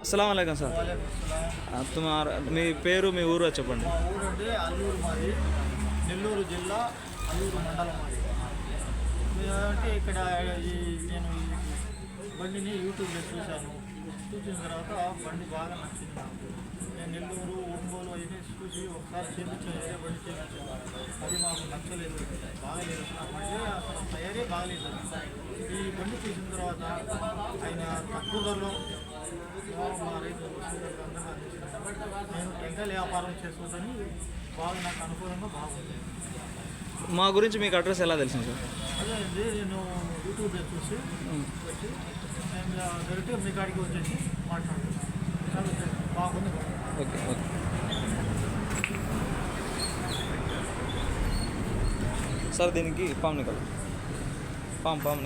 अस्सलाम वालेकुम सर। तुम्हारा మీ పేరు మీ ఊరు చెప్పండి। మా ఊరు అంటే అల్లూరు, మాది నెల్లూరు జిల్లా అల్లూరు మండలం మాది। అంటే ఇక్కడ నేను ఈ బండిని యూట్యూబ్లో చూశాను। చూసిన తర్వాత బండి బాగా నచ్చింది నాకు। నేను నెల్లూరు, ఒంగోలు అవన్నీ చూసి ఒకసారి చేయించాను, వేరే బండి చేయించాను, అది మాకు నచ్చలేదు, బాగలేదు, అంటే అసలు తయారీ బాగలేదు। ఈ బండి చూసిన తర్వాత ఆయన తక్కువ ధరలో మా రైతులు అందరూ అందించారు। నేను టెంకాయల వ్యాపారం చేసుకుందని బాగా నాకు అనుకూలంగా బాగుంది। మా గురించి మీకు అడ్రస్ ఎలా తెలిసింది సార్? అదే అండి, నేను యూట్యూబ్లో చూసి వచ్చి నేను డైరెక్ట్గా మీ కాడికి వచ్చేసి మాట్లాడుతున్నాను, బాగుంది। ఓకే ఓకే సార్, దీనికి పామ్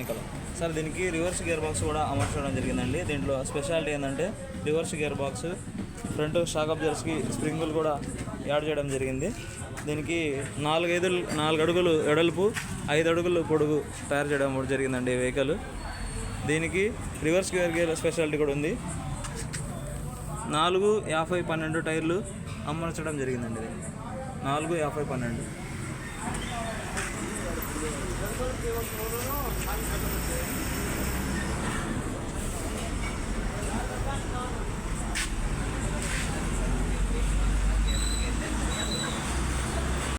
నికల సార్, దీనికి రివర్స్ గేర్ బాక్స్ కూడా అమర్చడం జరిగిందండి। దీంట్లో స్పెషాలిటీ ఏంటంటే reverse gear box, front shock అబ్జర్వర్స్కి స్ప్రింగులు కూడా యాడ్ చేయడం జరిగింది। దీనికి 4 అడుగులు వెడల్పు, 5 అడుగులు పొడుగు తయారు చేయడం కూడా జరిగిందండి వెహికల్। దీనికి రివర్స్ గేర్ స్పెషాలిటీ కూడా ఉంది। 4, 50, 12 టైర్లు అమర్చడం జరిగిందండి। 4, 50, 12